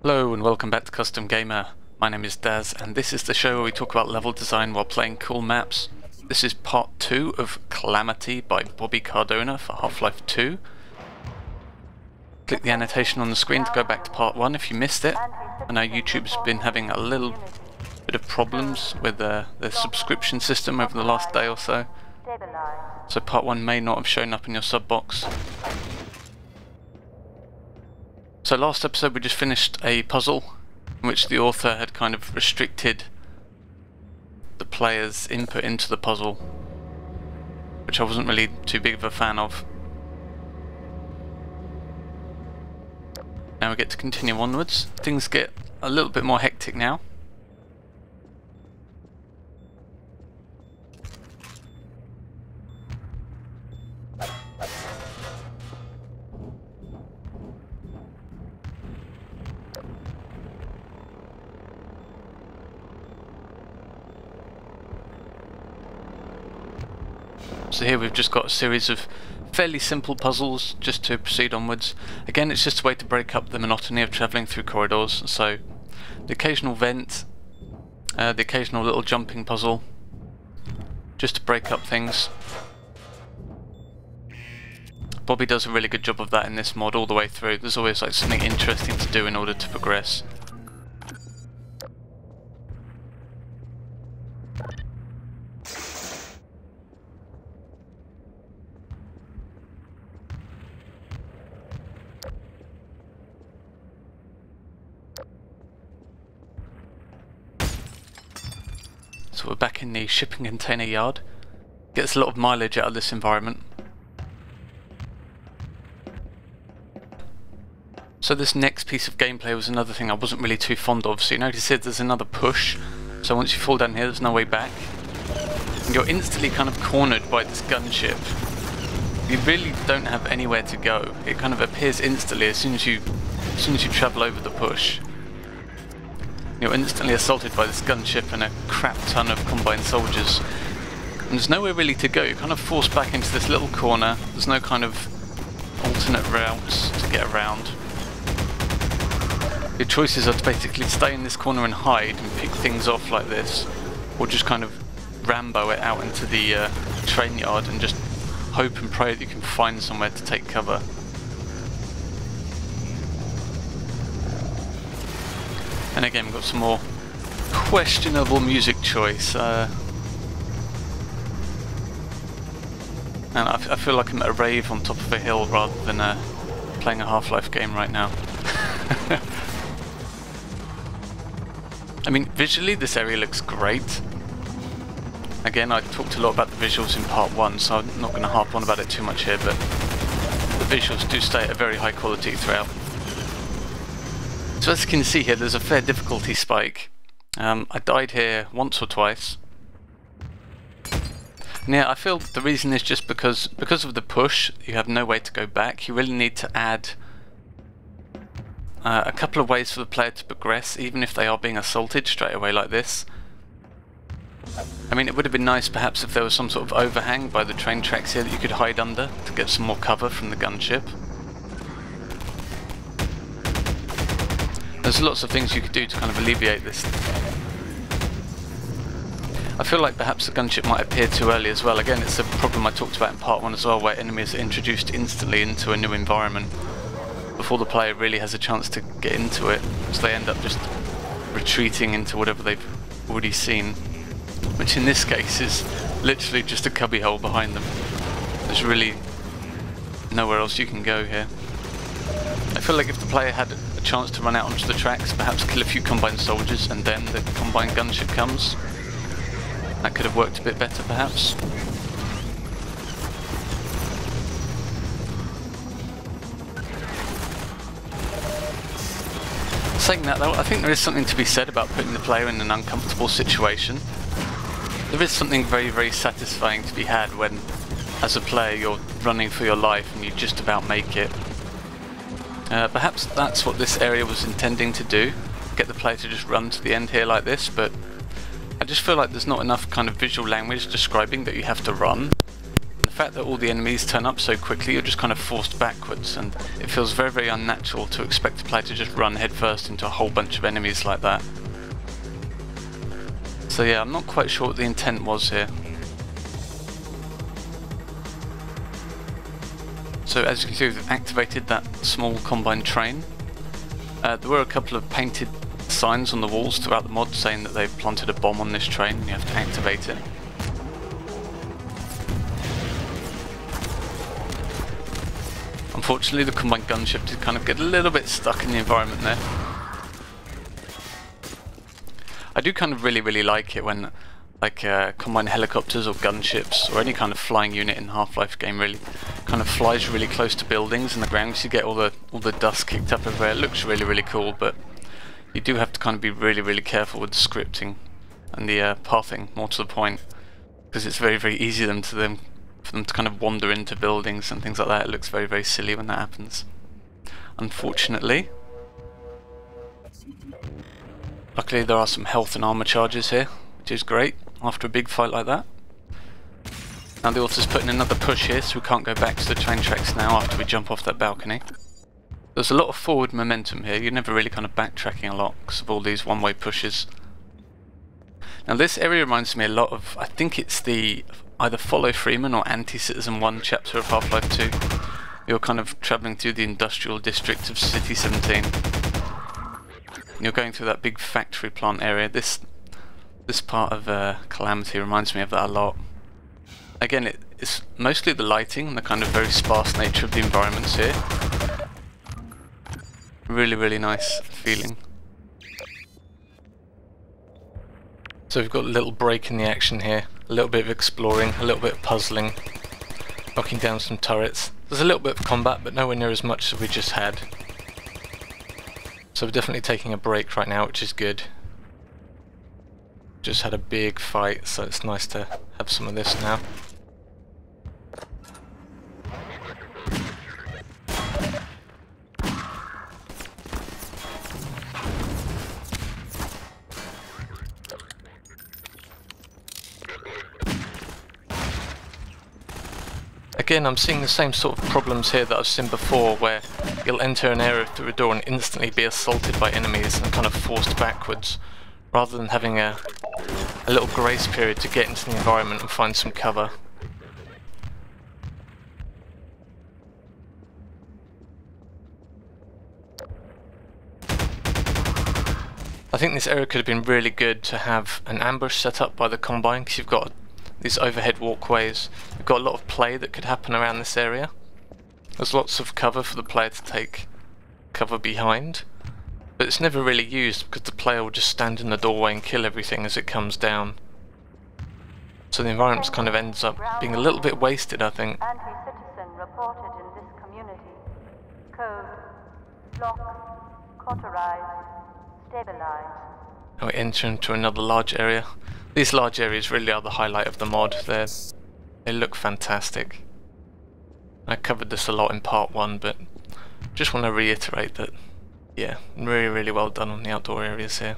Hello and welcome back to Custom Gamer. My name is Daz and this is the show where we talk about level design while playing cool maps. This is part 2 of Calamity by Cardona for Half-Life 2. Click the annotation on the screen to go back to part 1 if you missed it. I know YouTube's been having a little bit of problems with the subscription system over the last day or so. So part 1 may not have shown up in your sub box. So last episode we just finished a puzzle in which the author had kind of restricted the player's input into the puzzle, which I wasn't really too big of a fan of. Now we get to continue onwards. Things get a little bit more hectic now. So here we've just got a series of fairly simple puzzles just to proceed onwards. Again, it's just a way to break up the monotony of travelling through corridors. So the occasional vent, the occasional little jumping puzzle, just to break up things. Bobby does a really good job of that in this mod all the way through. There's always like something interesting to do in order to progress. So we're back in the shipping container yard. Gets a lot of mileage out of this environment. So this next piece of gameplay was another thing I wasn't really too fond of. So you notice here there's another push. So once you fall down here there's no way back. And you're instantly kind of cornered by this gunship. You really don't have anywhere to go. It kind of appears instantly as soon as you travel over the push. You're instantly assaulted by this gunship and a crap ton of combined soldiers. And there's nowhere really to go. You're kind of forced back into this little corner. There's no kind of alternate routes to get around. Your choices are to basically stay in this corner and hide and pick things off like this, or just kind of Rambo it out into the train yard and just hope and pray that you can find somewhere to take cover. And again, we've got some more questionable music choice. And I feel like I'm at a rave on top of a hill rather than playing a Half-Life game right now. I mean, visually this area looks great. Again, I talked a lot about the visuals in part 1, so I'm not going to harp on about it too much here, but the visuals do stay at a very high quality throughout. So as you can see here, there's a fair difficulty spike. I died here once or twice. And yeah, I feel the reason is just because of the push, you have no way to go back. You really need to add a couple of ways for the player to progress, even if they are being assaulted straight away like this. I mean, it would have been nice perhaps if there was some sort of overhang by the train tracks here that you could hide under to get some more cover from the gunship. There's lots of things you could do to kind of alleviate this. I feel like perhaps the gunship might appear too early as well. Again, it's a problem I talked about in part 1 as well, where enemies are introduced instantly into a new environment before the player really has a chance to get into it, so they end up just retreating into whatever they've already seen, which in this case is literally just a cubbyhole behind them. There's really nowhere else you can go here. I feel like if the player had a chance to run out onto the tracks, perhaps kill a few combined soldiers and then the combined gunship comes, that could have worked a bit better perhaps. Saying that though, I think there is something to be said about putting the player in an uncomfortable situation. There is something very, very satisfying to be had when, as a player, you're running for your life and you just about make it. Perhaps that's what this area was intending to do, get the player to just run to the end here like this, but I just feel like there's not enough kind of visual language describing that you have to run. The fact that all the enemies turn up so quickly, you're just kind of forced backwards, and it feels very, very unnatural to expect a player to just run headfirst into a whole bunch of enemies like that. So yeah, I'm not quite sure what the intent was here. So as you can see, we've activated that small combine train. There were a couple of painted signs on the walls throughout the mod saying that they've planted a bomb on this train and you have to activate it. Unfortunately, the combined gunship did kind of get a little bit stuck in the environment there. I do kind of really like it when like combined helicopters or gunships or any kind of flying unit in Half-Life game really kind of flies really close to buildings and the ground, so you get all the dust kicked up everywhere. It looks really cool, but you do have to kind of be really careful with the scripting and the pathing, more to the point, because it's very easy for them to kind of wander into buildings and things like that. It looks very silly when that happens, unfortunately. Luckily there are some health and armor charges here, which is great after a big fight like that. Now the author's putting another push here, so we can't go back to the train tracks now after we jump off that balcony. There's a lot of forward momentum here. You're never really kind of backtracking a lot because of all these one-way pushes. Now this area reminds me a lot of, I think it's the either Follow Freeman or Anti-Citizen 1 chapter of Half-Life 2. You're kind of travelling through the industrial district of City 17. And you're going through that big factory plant area. This part of Calamity reminds me of that a lot. Again, it's mostly the lighting and the kind of very sparse nature of the environments here. Really nice feeling. So we've got a little break in the action here. A little bit of exploring, a little bit of puzzling, knocking down some turrets. There's a little bit of combat, but nowhere near as much as we just had. So we're definitely taking a break right now, which is good. Just had a big fight, so it's nice to have some of this now. Again, I'm seeing the same sort of problems here that I've seen before, where you'll enter an area through a door and instantly be assaulted by enemies and kind of forced backwards, rather than having a little grace period to get into the environment and find some cover. I think this area could have been really good to have an ambush set up by the Combine, because you've got these overhead walkways. You've got a lot of play that could happen around this area. There's lots of cover for the player to take cover behind, but it's never really used because the player will just stand in the doorway and kill everything as it comes down. So the environment kind of ends up being a little bit wasted, I think. Anti-citizen reported in this community. Code, lock, cauterize, stabilize. Now we enter into another large area. These large areas really are the highlight of the mod. They look fantastic. I covered this a lot in part 1, but just want to reiterate that, yeah, really well done on the outdoor areas here.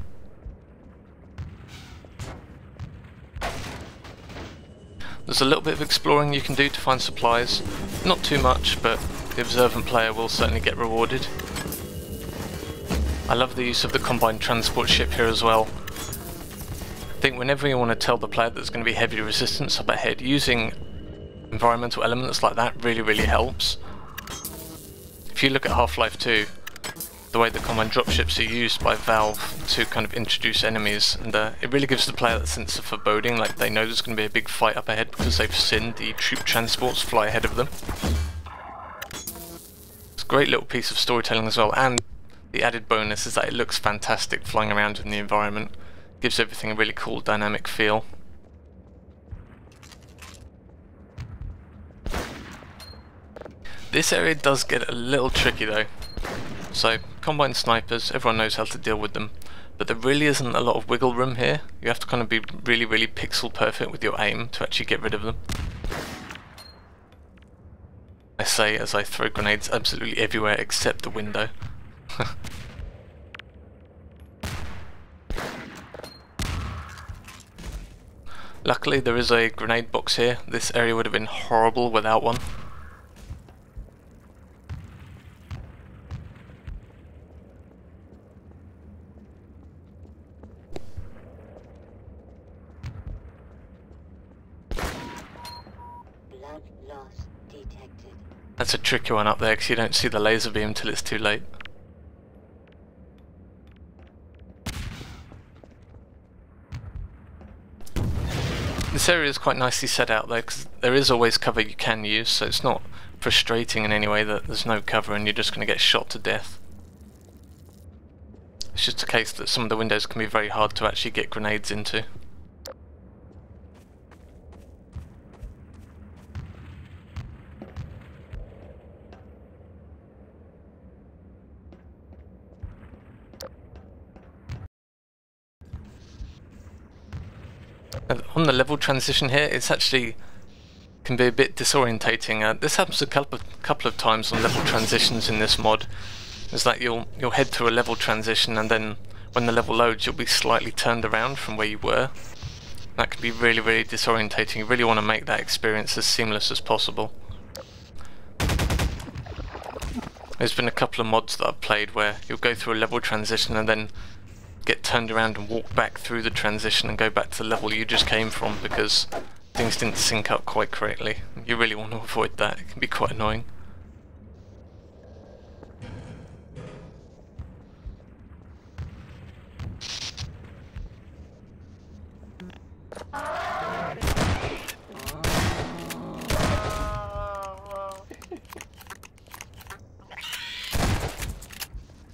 There's a little bit of exploring you can do to find supplies. Not too much, but the observant player will certainly get rewarded. I love the use of the combined transport ship here as well. I think whenever you want to tell the player that there's going to be heavy resistance up ahead, using environmental elements like that really helps. If you look at Half-Life 2, the way the combined dropships are used by Valve to kind of introduce enemies, and it really gives the player that sense of foreboding, like they know there's going to be a big fight up ahead because they've seen the troop transports fly ahead of them. It's a great little piece of storytelling as well, and the added bonus is that it looks fantastic flying around in the environment. Gives everything a really cool dynamic feel. This area does get a little tricky though. So, combined snipers, everyone knows how to deal with them, but there really isn't a lot of wiggle room here. You have to kind of be really pixel perfect with your aim to actually get rid of them. I say as I throw grenades absolutely everywhere except the window. Luckily there is a grenade box here. This area would have been horrible without one. Blood loss detected. That's a tricky one up there because you don't see the laser beam till it's too late. This area is quite nicely set out though, because there is always cover you can use, so it's not frustrating in any way that there's no cover and you're just going to get shot to death. It's just a case that some of the windows can be very hard to actually get grenades into. On the level transition here, it's actually can be a bit disorientating. This happens a couple of times on level transitions in this mod. Is that you'll head through a level transition and then when the level loads you'll be slightly turned around from where you were. That can be really, really disorientating. You really want to make that experience as seamless as possible. There's been a couple of mods that I've played where you'll go through a level transition and then get turned around and walk back through the transition and go back to the level you just came from because things didn't sync up quite correctly. You really want to avoid that. It can be quite annoying.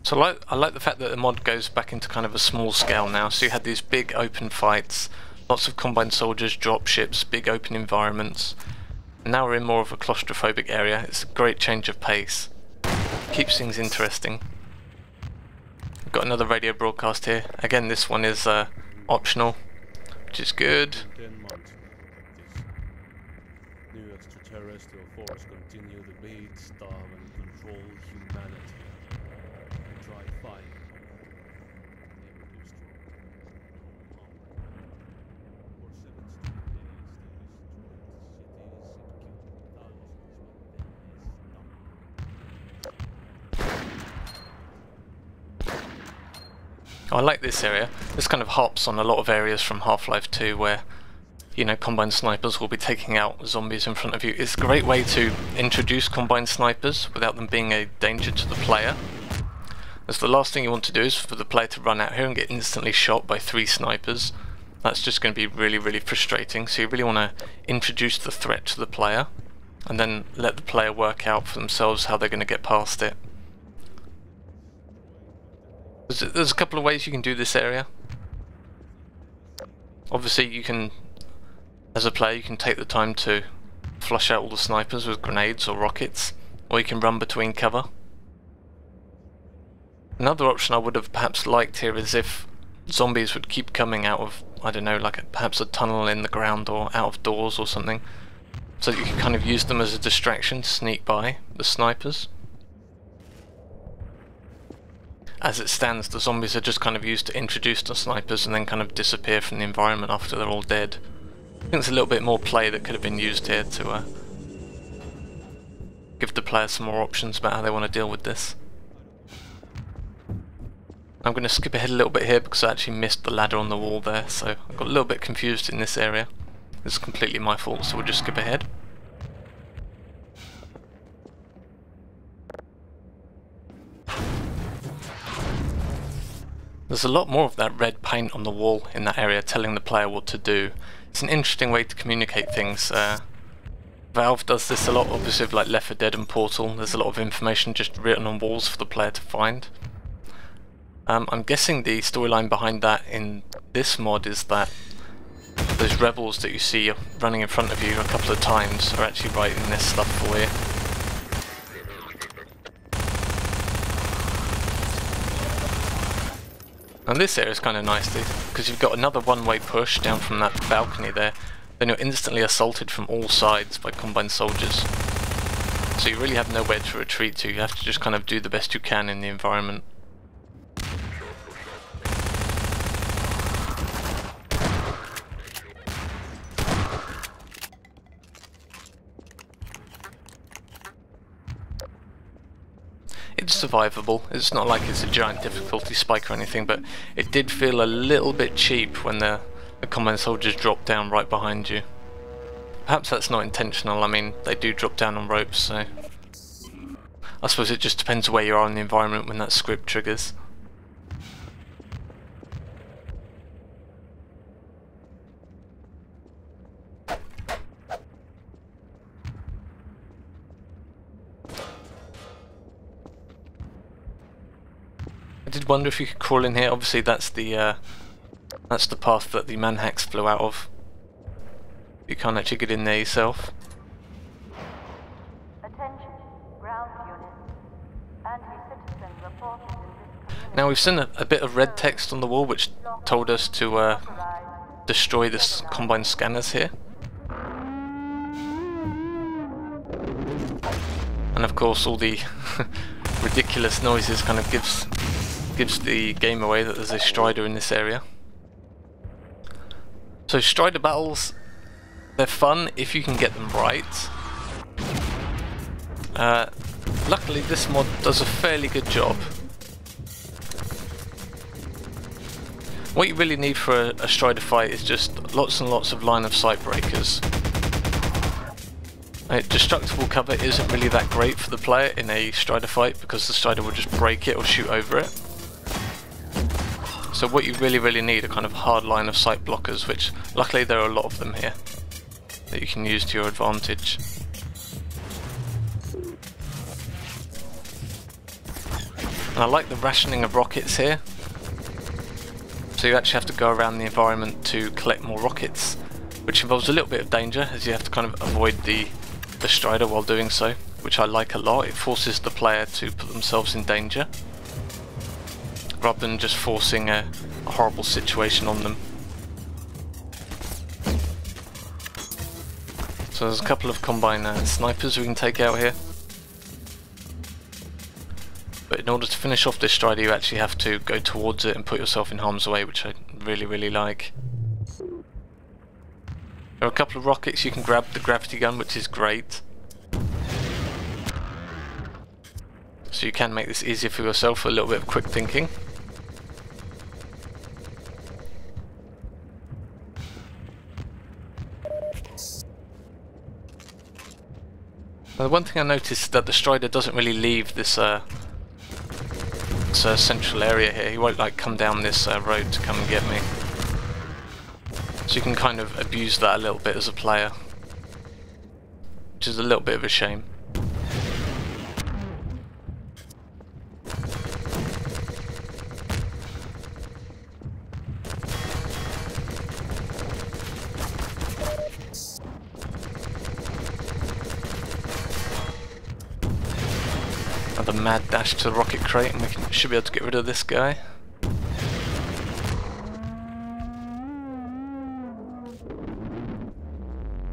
So I like the fact that the mod goes back into kind of a small scale now, so you had these big open fights, lots of combined soldiers, dropships, big open environments. And now we're in more of a claustrophobic area. It's a great change of pace. Keeps things interesting. We've got another radio broadcast here. Again, this one is optional, which is good. In 10 months, this new extraterrestrial force continue to beat, starve, and control humanity. We tried fighting, they were too strong. For 7 straight days, they destroyed cities, killed thousands, but then they stopped. I like this area. This kind of hops on a lot of areas from Half-Life 2 where, you know, combined snipers will be taking out zombies in front of you. It's a great way to introduce combined snipers without them being a danger to the player. As the last thing you want to do is for the player to run out here and get instantly shot by 3 snipers. That's just going to be really, really frustrating. So you really want to introduce the threat to the player and then let the player work out for themselves how they're going to get past it. There's a couple of ways you can do this area. Obviously you can, as a player, you can take the time to flush out all the snipers with grenades or rockets, or you can run between cover. Another option I would have perhaps liked here is if zombies would keep coming out of, I don't know, like perhaps a tunnel in the ground or out of doors or something, so that you can kind of use them as a distraction to sneak by the snipers. As it stands, the zombies are just kind of used to introduce the snipers and then kind of disappear from the environment after they're all dead. I think there's a little bit more play that could have been used here to give the player some more options about how they want to deal with this. I'm going to skip ahead a little bit here because I actually missed the ladder on the wall there, so I got a little bit confused in this area. It's completely my fault, so we'll just skip ahead. There's a lot more of that red paint on the wall in that area telling the player what to do. It's an interesting way to communicate things. Valve does this a lot, obviously with like Left 4 Dead and Portal. There's a lot of information just written on walls for the player to find. I'm guessing the storyline behind that in this mod is that those rebels that you see running in front of you a couple of times are actually writing this stuff for you. And this area is kind of nice because you've got another one-way push down from that balcony there, then you're instantly assaulted from all sides by combined soldiers. So you really have nowhere to retreat to, you have to just kind of do the best you can in the environment. survivable. It's not like it's a giant difficulty spike or anything, but it did feel a little bit cheap when the combine soldiers dropped down right behind you. Perhaps that's not intentional. I mean, they do drop down on ropes, so I suppose it just depends where you are in the environment when that script triggers. I did wonder if you could crawl in here. Obviously that's the path that the manhacks flew out of. You can't actually get in there yourself. Attention, ground unit. Anti-citizen reported in this community. Now we've seen a bit of red text on the wall which told us to destroy this combine scanners here. And of course all the ridiculous noises kind of gives the game away that there's a Strider in this area. So Strider battles, they're fun if you can get them right. Luckily this mod does a fairly good job. What you really need for a Strider fight is just lots and lots of line of sight breakers. Destructible cover isn't really that great for the player in a Strider fight because the Strider will just break it or shoot over it. So what you really need are kind of hard line of sight blockers, which luckily there are a lot of them here that you can use to your advantage. And I like the rationing of rockets here. So you actually have to go around the environment to collect more rockets, which involves a little bit of danger as you have to kind of avoid the Strider while doing so, which I like a lot. It forces the player to put themselves in danger rather than just forcing a horrible situation on them. So there's a couple of combine snipers we can take out here. But in order to finish off this Strider you actually have to go towards it and put yourself in harm's way, which I really like. There are a couple of rockets, you can grab the gravity gun, which is great. So you can make this easier for yourself with a little bit of quick thinking. Now, the one thing I noticed is that the Strider doesn't really leave this central area here. He won't like come down this road to come and get me. So you can kind of abuse that a little bit as a player, which is a little bit of a shame. Another mad dash to the rocket crate and we should be able to get rid of this guy.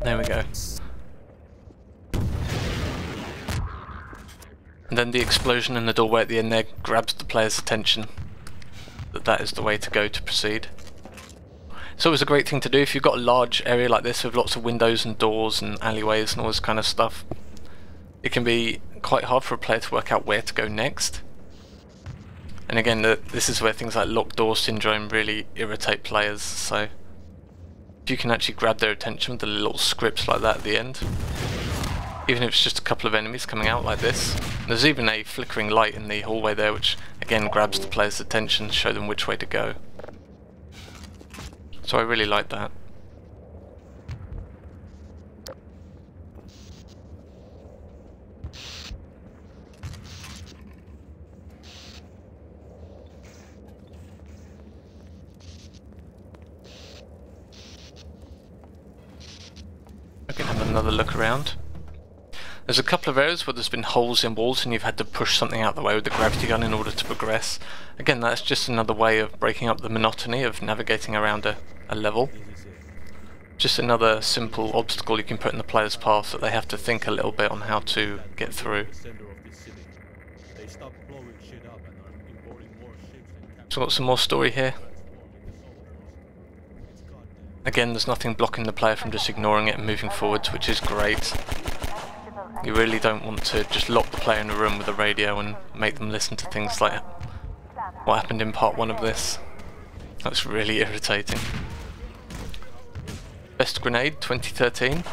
There we go. And then the explosion in the doorway at the end there grabs the player's attention. That is the way to go to proceed. It's always a great thing to do if you've got a large area like this with lots of windows and doors and alleyways and all this kind of stuff. It can be quite hard for a player to work out where to go next. And again, this is where things like locked door syndrome really irritate players, so if you can actually grab their attention with the little scripts like that at the end, even if it's just a couple of enemies coming out like this. There's even a flickering light in the hallway there which again grabs the player's attention to show them which way to go. So I really like that. I can have another look around. There's a couple of areas where there's been holes in walls and you've had to push something out the way with the gravity gun in order to progress. Again, that's just another way of breaking up the monotony of navigating around a level. Just another simple obstacle you can put in the player's path that they have to think a little bit on how to get through. So got some more story here. Again, there's nothing blocking the player from just ignoring it and moving forwards, which is great. You really don't want to just lock the player in a room with a radio and make them listen to things like what happened in part 1 of this. That's really irritating. Best grenade 2013.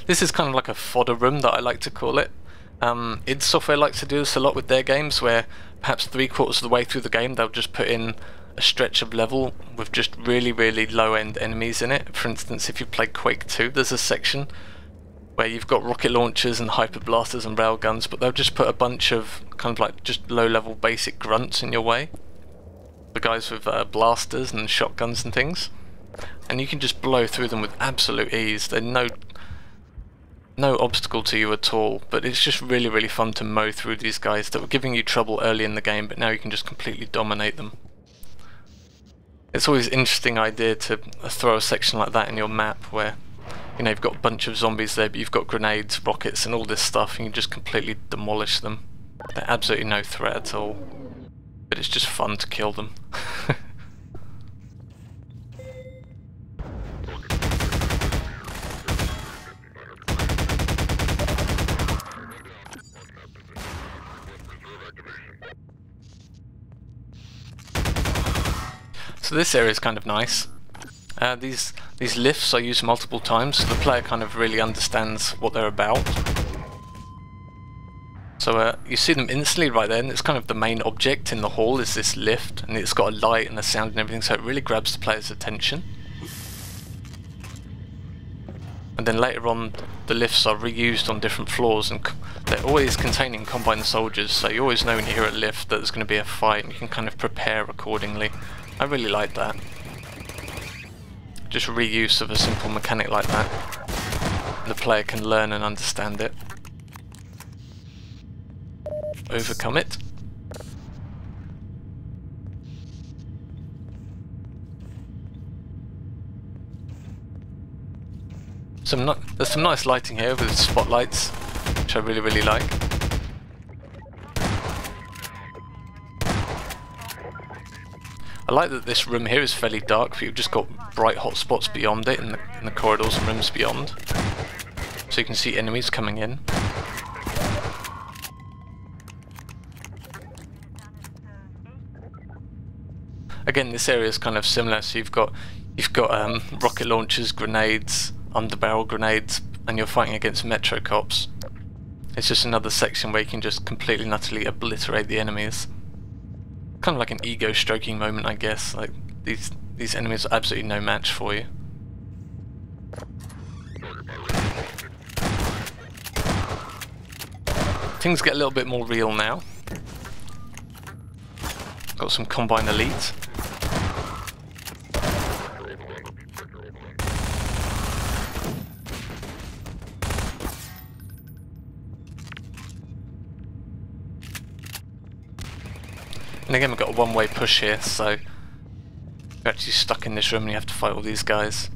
This is kind of like a fodder room that I like to call it. id Software likes to do this a lot with their games, where perhaps 3/4 of the way through the game they'll just put in a stretch of level with just really low end enemies in it. For instance, if you play Quake 2, there's a section where you've got rocket launchers and hyper blasters and railguns, but they'll just put a bunch of kind of like just low level basic grunts in your way. The guys with blasters and shotguns and things. And you can just blow through them with absolute ease. They're no obstacle to you at all, but it's just really fun to mow through these guys that were giving you trouble early in the game, but now you can just completely dominate them. It's always an interesting idea to throw a section like that in your map where, you know, you've got a bunch of zombies there, but you've got grenades, rockets and all this stuff, and you just completely demolish them. They're absolutely no threat at all, but it's just fun to kill them. So this area is kind of nice. These lifts I use multiple times, so the player kind of really understands what they're about. So you see them instantly right there, and it's kind of the main object in the hall is this lift, and it's got a light and a sound and everything, so it really grabs the player's attention. And then later on, the lifts are reused on different floors, and they're always containing combined soldiers, so you always know when you hear a lift that there's going to be a fight, and you can kind of prepare accordingly. I really like that. Just reuse of a simple mechanic like that. The player can learn and understand it. Overcome it. There's some nice lighting here with spotlights, which I really like. I like that this room here is fairly dark, but you've just got bright hot spots beyond it in the corridors and rooms beyond. So you can see enemies coming in. Again, this area is kind of similar, so you've got rocket launchers, grenades, underbarrel grenades, and you're fighting against metro cops. It's just another section where you can just completely and utterly obliterate the enemies. Kind of like an ego stroking moment, I guess. Like these enemies are absolutely no match for you. Things get a little bit more real now. Got some Combine Elite. And again, we've got a one-way push here, so you're actually stuck in this room and you have to fight all these guys.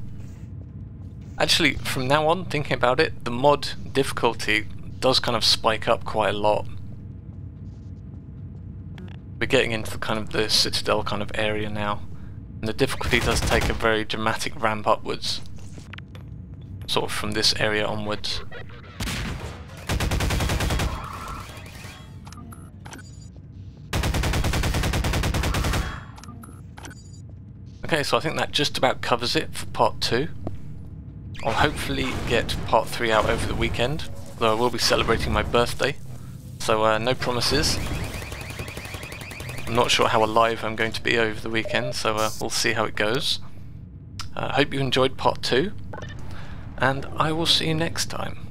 Actually, from now on, thinking about it, the mod difficulty does kind of spike up quite a lot. We're getting into kind of the Citadel kind of area now, and the difficulty does take a very dramatic ramp upwards, sort of from this area onwards. Okay, so I think that just about covers it for part 2. I'll hopefully get part 3 out over the weekend, though I will be celebrating my birthday, so no promises. I'm not sure how alive I'm going to be over the weekend, so we'll see how it goes. Hope you enjoyed part 2, and I will see you next time.